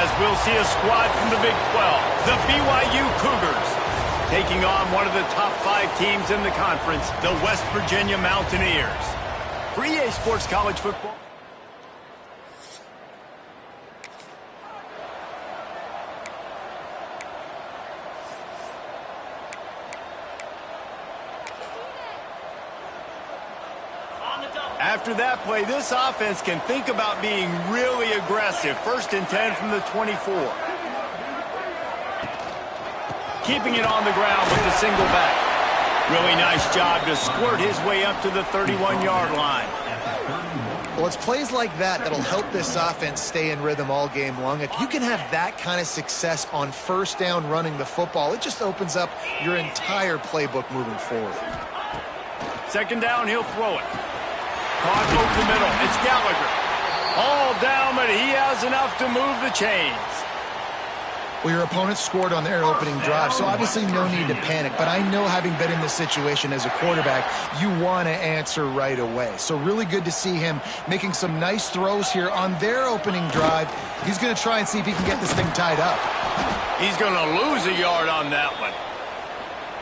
as we'll see a squad from the Big 12, the BYU Cougars, taking on one of the top 5 teams in the conference, the West Virginia Mountaineers. For EA Sports College Football. After that play, this offense can think about being really aggressive. 1st and 10 from the 24. Keeping it on the ground with the single back. Really nice job to squirt his way up to the 31-yard line. Well, it's plays like that that'll help this offense stay in rhythm all game long. If you can have that kind of success on 1st down running the football, it just opens up your entire playbook moving forward. 2nd down, he'll throw it. Caught over the middle. It's Gallagher. All down, but he has enough to move the chains. Well, your opponent scored on their opening drive, so obviously no need to panic. But I know, having been in this situation as a quarterback, you want to answer right away. So really good to see him making some nice throws here on their opening drive. He's going to try and see if he can get this thing tied up. He's going to lose a yard on that one.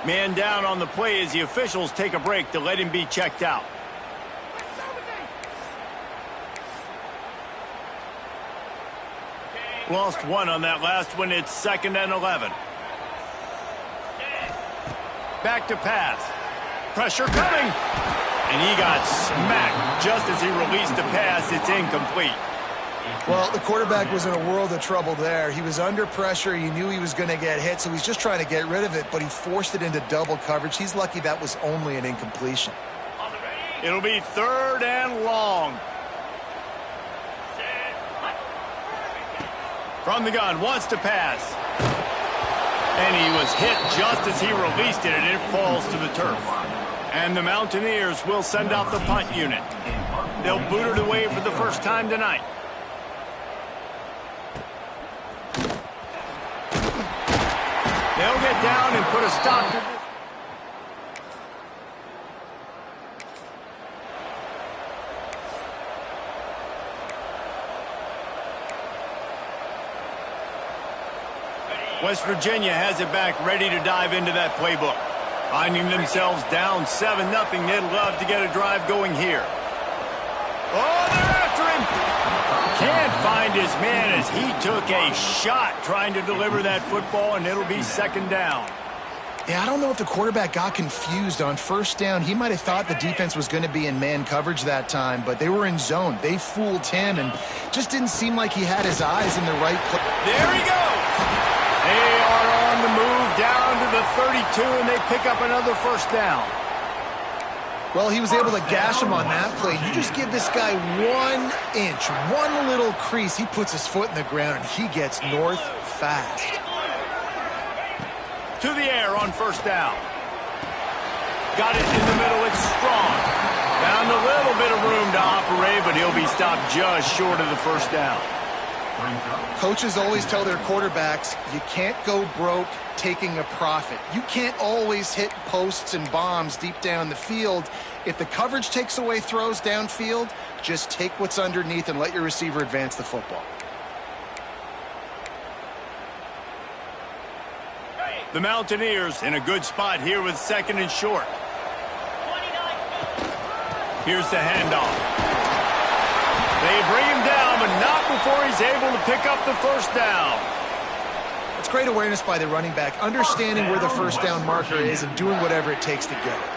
Man down on the play as the officials take a break to let him be checked out. Lost 1 on that last one. It's 2nd and 11. Back to pass. Pressure coming. And he got smacked just as he released the pass. It's incomplete. Well, the quarterback was in a world of trouble there. He was under pressure. He knew he was going to get hit, so he's just trying to get rid of it, but he forced it into double coverage. He's lucky that was only an incompletion. It'll be 3rd and long. From the gun, wants to pass. And he was hit just as he released it, and it falls to the turf. And the Mountaineers will send out the punt unit. They'll boot it away for the first time tonight. They'll get down and put a stop to this. West Virginia has it back, ready to dive into that playbook. Finding themselves down 7-0. They'd love to get a drive going here. Oh, they're after him. Can't find his man as he took a shot trying to deliver that football, and it'll be 2nd down. Yeah, I don't know if the quarterback got confused on 1st down. He might have thought the defense was going to be in man coverage that time, but they were in zone. They fooled him, and just didn't seem like he had his eyes in the right place. There he goes. They are on the move down to the 32, and they pick up another 1st down. Well, he was able to gash him on that play. You just give this guy 1 inch, one little crease. He puts his foot in the ground, and he gets north fast. To the air on 1st down. Got it in the middle. It's strong. Found a little bit of room to operate, but he'll be stopped just short of the 1st down. Coaches always tell their quarterbacks, you can't go broke taking a profit. You can't always hit posts and bombs deep down the field. If the coverage takes away throws downfield, just take what's underneath and let your receiver advance the football. The Mountaineers in a good spot here with 2nd and short. Here's the handoff. They bring him down, but not before he's able to pick up the 1st down. It's great awareness by the running back, understanding where the 1st down marker is and doing whatever it takes to get it.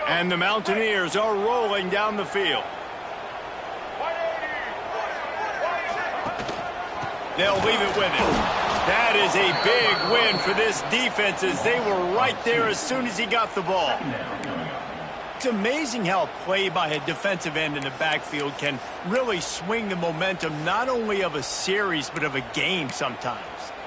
And the Mountaineers are rolling down the field. They'll leave it with him. That is a big win for this defense as they were right there as soon as he got the ball. It's amazing how a play by a defensive end in the backfield can really swing the momentum not only of a series but of a game sometimes.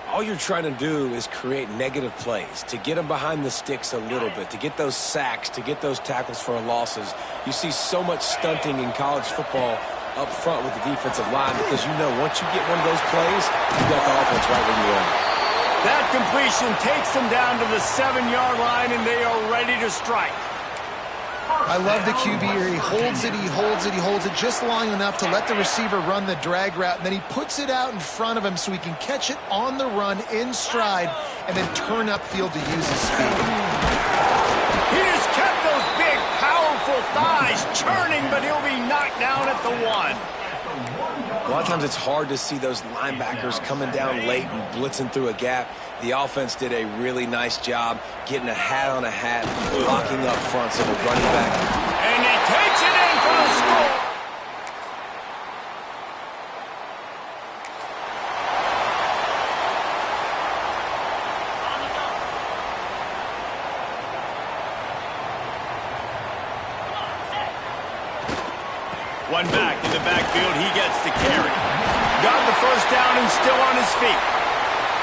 All you're trying to do is create negative plays, to get them behind the sticks a little bit, to get those sacks, to get those tackles for losses. You see so much stunting in college football up front with the defensive line because you know once you get one of those plays, you got the offense right where you are. That completion takes them down to the 7-yard line, and they are ready to strike. I love the QB here. He holds it, he holds it, he holds it just long enough to let the receiver run the drag route, and then he puts it out in front of him so he can catch it on the run in stride and then turn upfield to use his speed. He just kept those big, powerful thighs churning, but he'll be knocked down at the 1. A lot of times it's hard to see those linebackers coming down late and blitzing through a gap. The offense did a really nice job getting a hat on a hat, blocking up front so the running back. And he takes it in for the score. One back in the backfield, he gets the carry. Got the first down and still on his feet.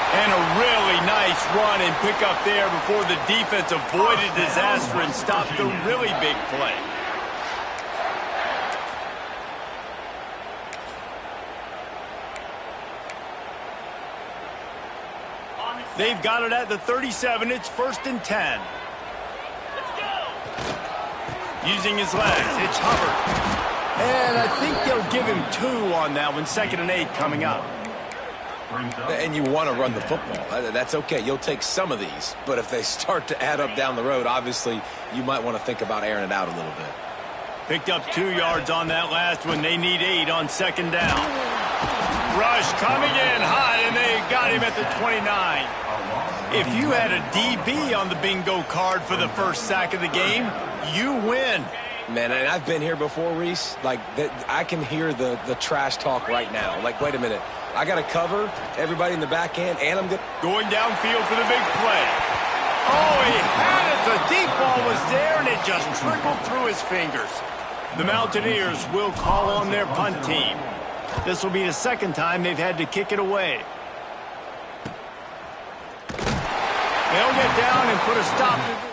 And a really nice run and pick up there before the defense avoided disaster and stopped the really big play. They've got it at the 37. It's 1st and 10. Using his legs, it's Hubbard. And I think they'll give him 2 on that one. 2nd and 8 coming up. And you want to run the football. That's okay. You'll take some of these. But if they start to add up down the road, obviously you might want to think about airing it out a little bit. Picked up 2 yards on that last one. They need 8 on 2nd down. Rush coming in hot, and they got him at the 29. If you had a DB on the bingo card for the first sack of the game, you win. Man, and I've been here before, Reese. Like, I can hear the trash talk right now. Like, wait a minute. I got to cover everybody in the back end, and I'm going downfield for the big play. Oh, he had it. The deep ball was there, and it just trickled through his fingers. The Mountaineers will call on their punt team. This will be the 2nd time they've had to kick it away. They'll get down and put a stop to this.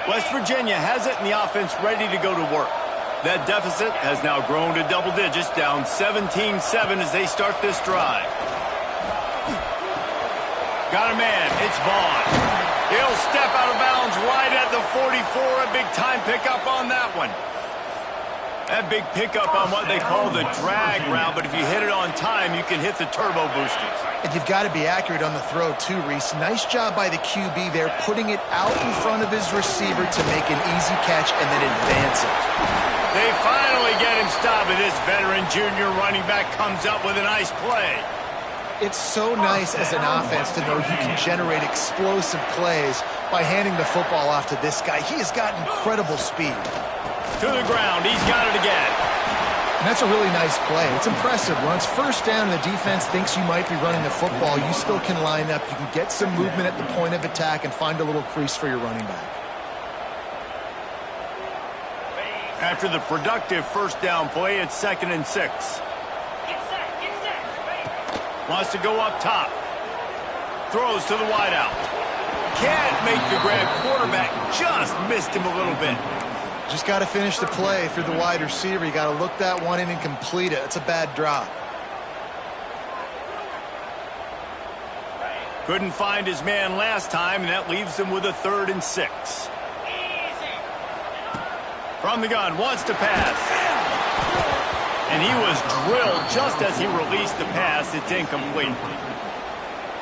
West Virginia has it, and the offense ready to go to work. That deficit has now grown to double digits, down 17-7 as they start this drive. Got a man. It's Vaughn. He'll step out of bounds right at the 44. A big-time pickup on that one. That big pickup on what they call the drag route, but if you hit it on time, you can hit the turbo boosters. And you've got to be accurate on the throw, too, Reese. Nice job by the QB there, putting it out in front of his receiver to make an easy catch and then advance it. They finally get him stopped, and this veteran junior running back comes up with a nice play. It's so nice as an offense to know you can generate explosive plays by handing the football off to this guy. He has got incredible speed. To the ground, he's got it again. And that's a really nice play. It's impressive. When it's 1st down and the defense thinks you might be running the football, you still can line up. You can get some movement at the point of attack and find a little crease for your running back. After the productive 1st down play, it's 2nd and 6. Wants to go up top. Throws to the wideout. Can't make the grab. Quarterback just missed him a little bit. Just got to finish the play through the wide receiver. You got to look that one in and complete it. It's a bad drop. Couldn't find his man last time, and that leaves him with a 3rd and 6. From the gun, wants to pass. And he was drilled just as he released the pass. It's incomplete.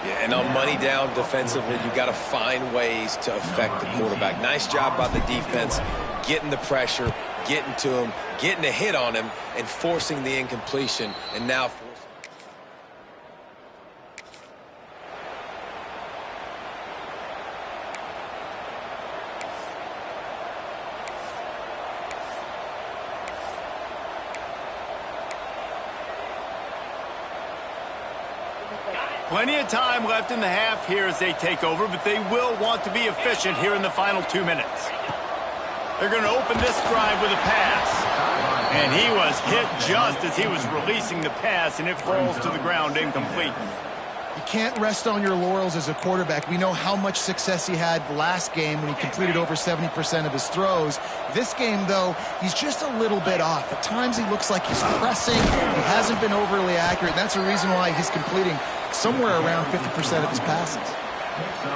Yeah, and on money down defensively, you've got to find ways to affect the quarterback. Nice job by the defense, getting the pressure, getting to him, getting a hit on him, and forcing the incompletion. And now plenty of time left in the half here as they take over, but they will want to be efficient here in the final 2 minutes. They're going to open this drive with a pass. And he was hit just as he was releasing the pass, and it falls to the ground incomplete. You can't rest on your laurels as a quarterback. We know how much success he had last game when he completed over 70% of his throws. This game, though, he's just a little bit off. At times he looks like he's pressing. He hasn't been overly accurate. And that's the reason why he's completing somewhere around 50% of his passes.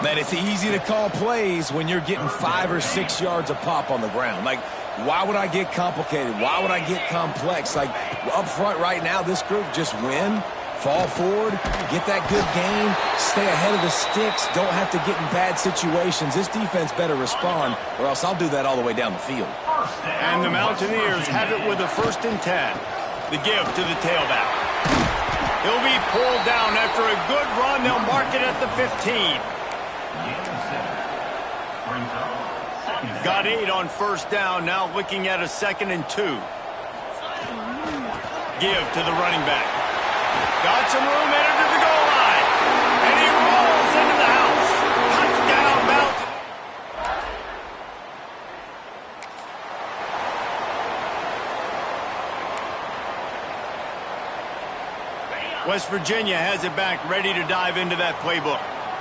Man, it's easy to call plays when you're getting 5 or 6 yards a pop on the ground. Like, why would I get complicated? Why would I get complex? Like, up front right now, this group just win, fall forward, get that good gain, stay ahead of the sticks, don't have to get in bad situations. This defense better respond, or else I'll do that all the way down the field. And the Mountaineers have it with a 1st and 10. The give to the tailback. He'll be pulled down after a good run. They'll mark it at the 15. Got 8 on 1st down, now looking at a 2nd and 2. Give to the running back. Got some room, headed to the goal line. And he rolls into the house. Touchdown, Mountain. West Virginia has it back, ready to dive into that playbook.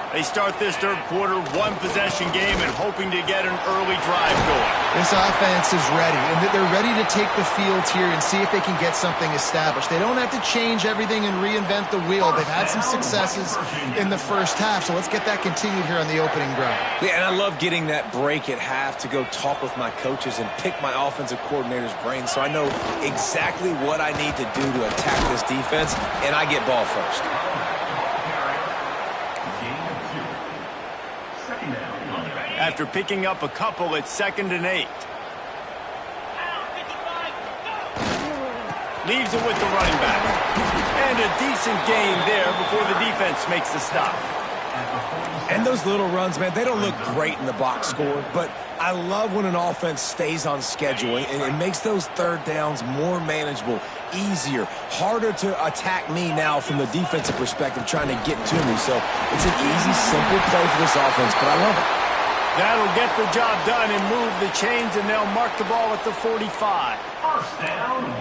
They start this 3rd quarter, 1-possession game, and hoping to get an early drive going. This offense is ready, and they're ready to take the field here and see if they can get something established. They don't have to change everything and reinvent the wheel. They've had some successes in the first half, so let's get that continued here on the opening drive. Yeah, and I love getting that break at half to go talk with my coaches and pick my offensive coordinator's brain so I know exactly what I need to do to attack this defense, and I get ball first. After picking up a couple, it's 2nd and 8. Leaves it with the running back. And a decent gain there before the defense makes the stop. And those little runs, man, they don't look great in the box score, but I love when an offense stays on schedule and it makes those 3rd downs more manageable, easier, harder to attack me now from the defensive perspective trying to get to me. So it's an easy, simple play for this offense, but I love it. That'll get the job done and move the chains, and they'll mark the ball at the 45.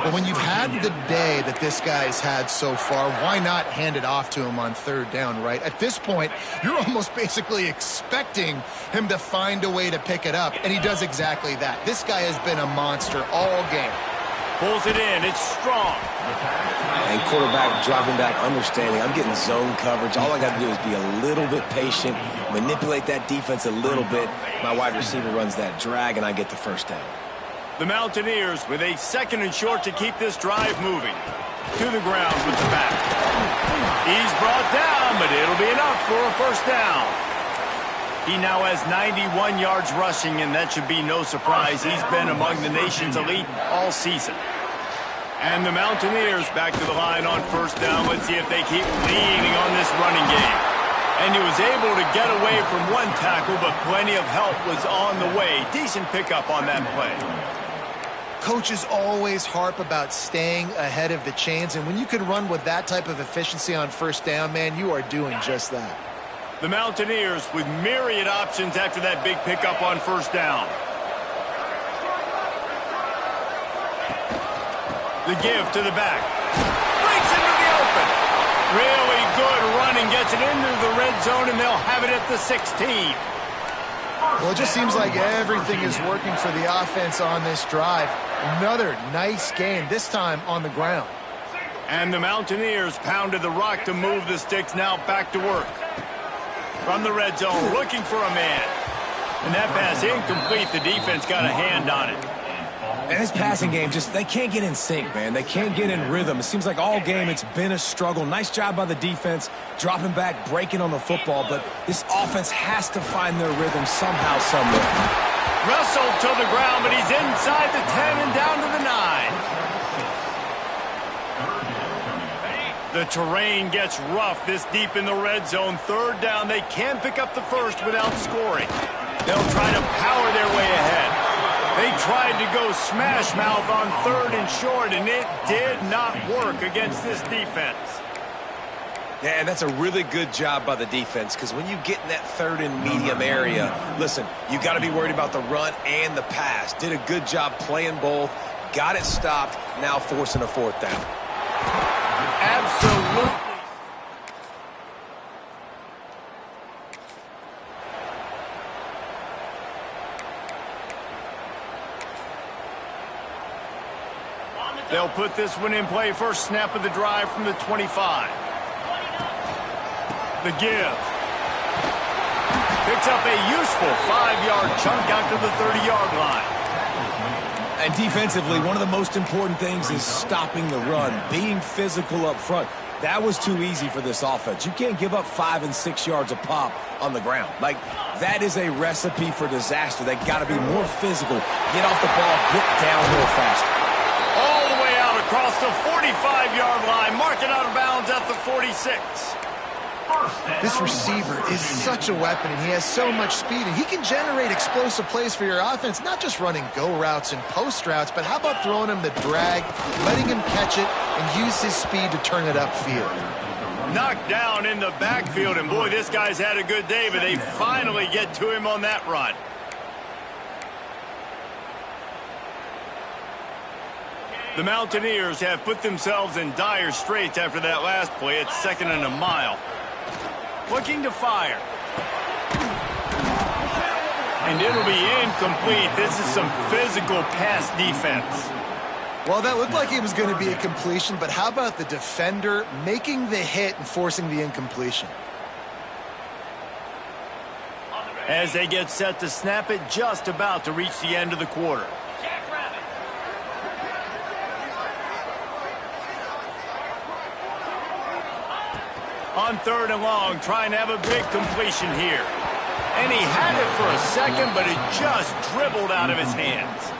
But when you've had the day that this guy's had so far, why not hand it off to him on 3rd down, right? At this point, you're almost basically expecting him to find a way to pick it up, and he does exactly that. This guy has been a monster all game. Pulls it in. It's strong. And quarterback dropping back, understanding I'm getting zone coverage. All I got to do is be a little bit patient, manipulate that defense a little bit. My wide receiver runs that drag, and I get the 1st down. The Mountaineers with a 2nd and short to keep this drive moving. To the ground with the back. He's brought down, but it'll be enough for a 1st down. He now has 91 yards rushing, and that should be no surprise. He's been among the nation's elite all season. And the Mountaineers back to the line on 1st down. Let's see if they keep leaning on this running game. And he was able to get away from one tackle, but plenty of help was on the way. Decent pickup on that play. Coaches always harp about staying ahead of the chains, and when you can run with that type of efficiency on 1st down, man, you are doing just that. The Mountaineers with myriad options after that big pickup on 1st down. The give to the back. Breaks into the open. Really good running. Gets it into the red zone, and they'll have it at the 16. Well, it just seems like everything is working for the offense on this drive. Another nice gain, this time on the ground. And the Mountaineers pounded the rock to move the sticks, now back to work. From the red zone, looking for a man. And that pass incomplete. The defense got a hand on it. And this passing game, they can't get in sync, man. They can't get in rhythm. It seems like all game it's been a struggle. Nice job by the defense, dropping back, breaking on the football. But this offense has to find their rhythm somehow, somewhere. Wrestled to the ground, but he's inside the 10 and down to the 9. The terrain gets rough this deep in the red zone. 3rd down, they can pick up the 1st without scoring. They'll try to power their way ahead. They tried to go smash mouth on 3rd and short, and it did not work against this defense. Yeah, and that's a really good job by the defense, because when you get in that 3rd and medium area, listen, you got to be worried about the run and the pass. Did a good job playing both, got it stopped, now forcing a 4th down. Absolutely. They'll put this one in play first snap of the drive from the 25. The give. Picks up a useful 5-yard chunk out to the 30-yard line. And defensively, one of the most important things is stopping the run, being physical up front. That was too easy for this offense. You can't give up 5 and 6 yards a pop on the ground. Like, that is a recipe for disaster. They got to be more physical, get off the ball, get downhill faster. All the way out across the 45-yard line, marking out of bounds at the 46. This receiver is such a weapon, and he has so much speed, and he can generate explosive plays for your offense, not just running go routes and post routes, but how about throwing him the drag, letting him catch it, and use his speed to turn it upfield. Knocked down in the backfield, and boy, this guy's had a good day, but they finally get to him on that run. The Mountaineers have put themselves in dire straits after that last play. It's 2nd and a mile. Looking to fire. And it'll be incomplete. This is some physical pass defense. Well, that looked like it was going to be a completion, but how about the defender making the hit and forcing the incompletion? As they get set to snap it, just about to reach the end of the quarter. On 3rd and long, trying to have a big completion here. And he had it for a second, but it just dribbled out of his hands.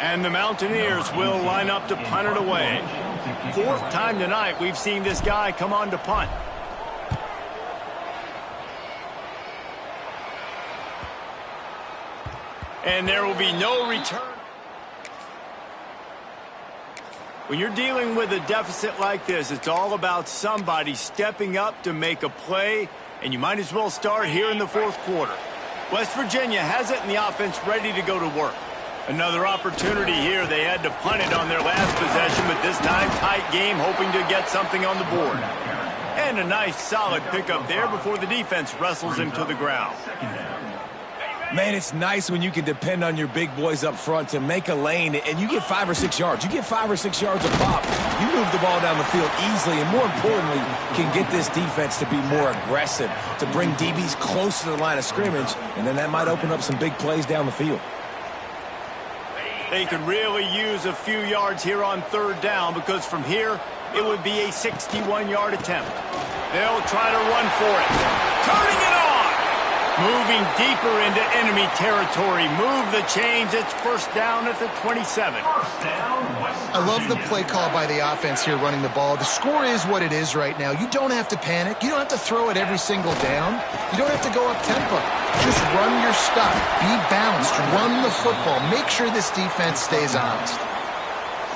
And the Mountaineers will line up to punt it away. 4th time tonight we've seen this guy come on to punt. And there will be no return. When you're dealing with a deficit like this, it's all about somebody stepping up to make a play, and you might as well start here in the 4th quarter. West Virginia has it in the offense ready to go to work. Another opportunity here. They had to punt it on their last possession, but this time tight game, hoping to get something on the board. And a nice solid pickup there before the defense wrestles him to the ground. Man, it's nice when you can depend on your big boys up front to make a lane, and you get 5 or 6 yards. You get 5 or 6 yards a pop. You move the ball down the field easily, and more importantly, can get this defense to be more aggressive, to bring DBs close to the line of scrimmage, and then that might open up some big plays down the field. They could really use a few yards here on 3rd down, because from here, it would be a 61-yard attempt. They'll try to run for it. Turning it on! Moving deeper into enemy territory. Move the chains. It's 1st down at the 27. I love the play call by the offense here running the ball. The score is what it is right now. You don't have to panic. You don't have to throw it every single down. You don't have to go up tempo. Just run your stuff. Be balanced. Run the football. Make sure this defense stays honest.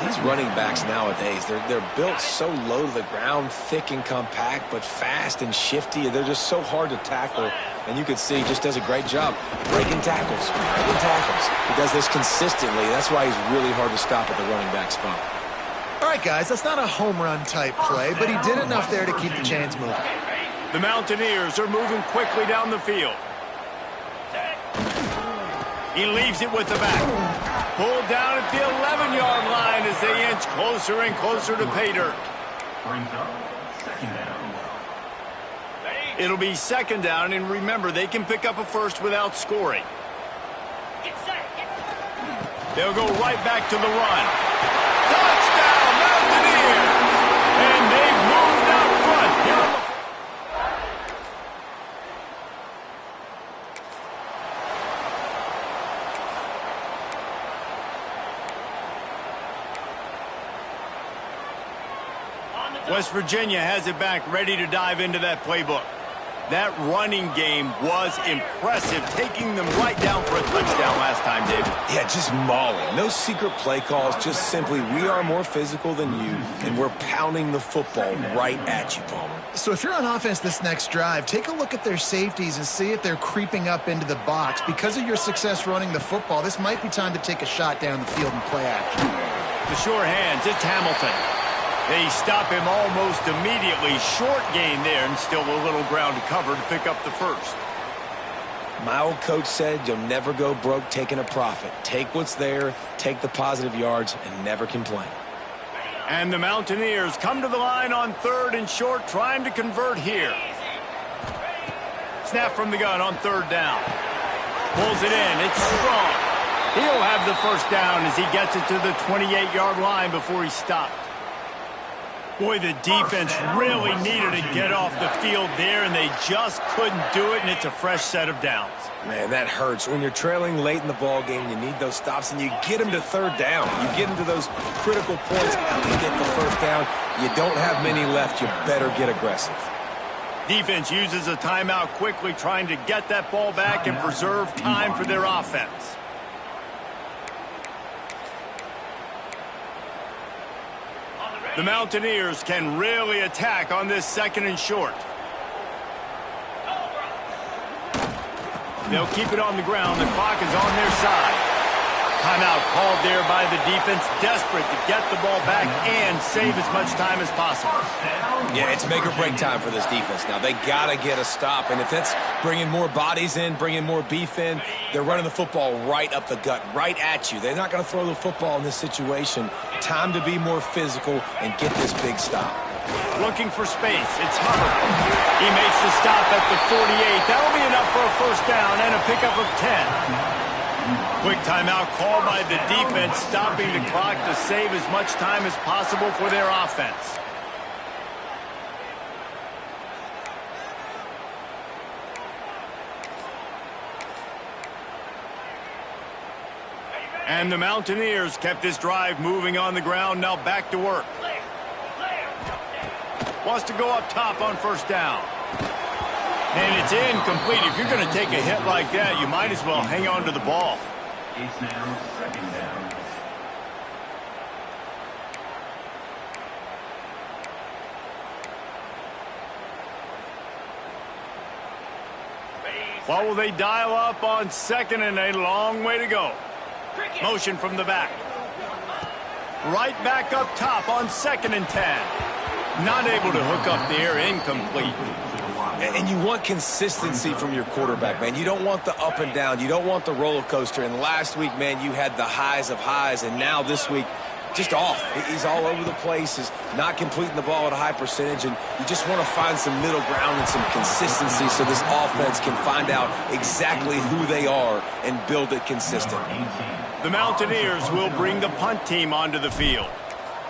These running backs nowadays, they're built so low to the ground, thick and compact, but fast and shifty. They're just so hard to tackle. And you can see he just does a great job breaking tackles. He does this consistently. That's why he's really hard to stop at the running back spot. All right, guys, that's not a home run type play, but he did enough there to keep the chains moving. The Mountaineers are moving quickly down the field. He leaves it with the back. Pulled down at the 11-yard line as they inch closer and closer to pay dirt. It'll be 2nd down, and remember, they can pick up a first without scoring. They'll go right back to the run. Touchdown, Mountaineers! And they've moved out front here on the... West Virginia has it back, ready to dive into that playbook. That running game was impressive, taking them right down for a touchdown last time, David. Yeah, just mauling. No secret play calls, just simply we are more physical than you, and we're pounding the football right at you, Palmer. So if you're on offense this next drive, take a look at their safeties and see if they're creeping up into the box. Because of your success running the football, this might be time to take a shot down the field and play action. The sure hands, it's Hamilton. They stop him almost immediately. Short gain there, and still a little ground to cover to pick up the first. My old coach said you'll never go broke taking a profit. Take what's there, take the positive yards, and never complain. And the Mountaineers come to the line on 3rd and short, trying to convert here. Snap from the gun on 3rd down. Pulls it in. It's strong. He'll have the first down as he gets it to the 28-yard line before he stopped. Boy, the defense really needed to get off the field there, and they just couldn't do it, and it's a fresh set of downs. Man, that hurts. When you're trailing late in the ball game, you need those stops, and you get them to 3rd down. You get them to those critical points, and you get the first down. You don't have many left. You better get aggressive. Defense uses a timeout quickly, trying to get that ball back and preserve time for their offense. The Mountaineers can really attack on this 2nd and short. They'll keep it on the ground. The clock is on their side. Timeout called there by the defense, desperate to get the ball back and save as much time as possible. Yeah, it's make or break time for this defense now. They got to get a stop, and if that's bringing more bodies in, bringing more beef in, they're running the football right up the gut, right at you. They're not going to throw the football in this situation. Time to be more physical and get this big stop. Looking for space. It's Hubbard. He makes the stop at the 48. That'll be enough for a first down and a pickup of 10. Quick timeout called by the defense, stopping the clock to save as much time as possible for their offense. And the Mountaineers kept this drive moving on the ground, now back to work. Wants to go up top on first down. And it's incomplete. If you're going to take a hit like that, you might as well hang on to the ball. It's now 2nd down. What will they dial up on 2nd and a long way to go? Motion from the back. Right back up top on 2nd and 10. Not able to hook up there, incomplete. And you want consistency from your quarterback, man. You don't want the up and down. You don't want the roller coaster. And last week, man, you had the highs of highs. And now this week, just off. He's all over the place. He's not completing the ball at a high percentage. And you just want to find some middle ground and some consistency so this offense can find out exactly who they are and build it consistent. The Mountaineers will bring the punt team onto the field.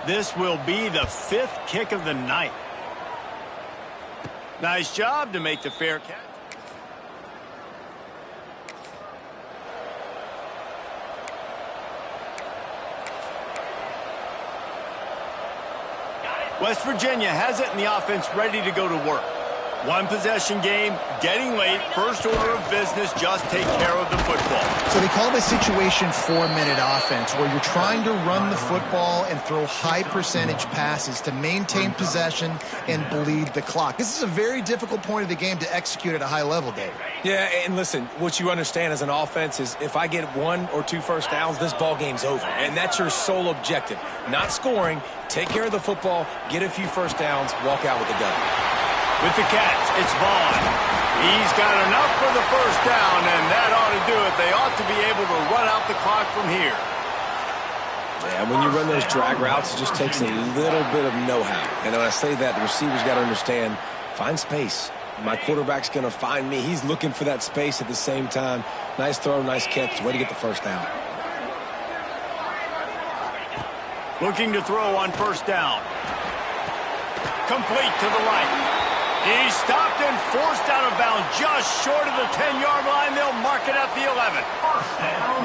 This will be the 5th kick of the night. Nice job to make the fair catch. West Virginia has it, and the offense ready to go to work. One possession game, getting late, first order of business, just take care of the football. So they call this situation 4-minute offense, where you're trying to run the football and throw high percentage passes to maintain possession and bleed the clock. This is a very difficult point of the game to execute at a high level, Dave. Yeah, and listen, what you understand as an offense is if I get 1 or 2 first downs, this ball game's over. And that's your sole objective. Not scoring, take care of the football, get a few first downs, walk out with the W. With the catch, it's Vaughn. He's got enough for the first down, and that ought to do it. They ought to be able to run out the clock from here. Yeah, when you run those drag routes, it just takes a little bit of know-how. And when I say that, the receivers got to understand, find space. My quarterback's going to find me. He's looking for that space at the same time. Nice throw, nice catch. Way to get the first down. Looking to throw on first down. Complete to the right. He's stopped and forced out of bounds just short of the 10-yard line. They'll mark it at the 11.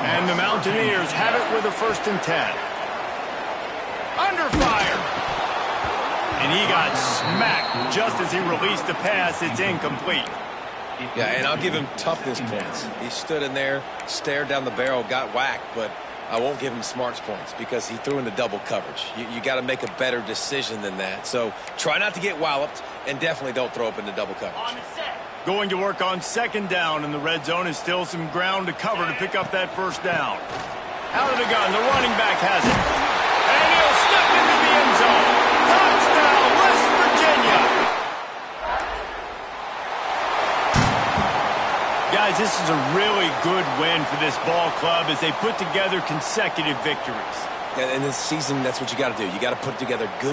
And the Mountaineers have it with a 1st and 10. Under fire. And he got smacked just as he released the pass. It's incomplete. Yeah, and I'll give him toughness points. He stood in there, stared down the barrel, got whacked, but I won't give him smarts points because he threw into double coverage. You got to make a better decision than that. So try not to get walloped, and definitely don't throw up into double coverage. Going to work on 2nd down, and the red zone is still some ground to cover to pick up that first down. Out of the gun, the running back has it. And he'll step into the end zone. Touchdown, West Virginia! Guys, this is a really good win for this ball club as they put together consecutive victories. And in this season, that's what you got to do. You got to put together good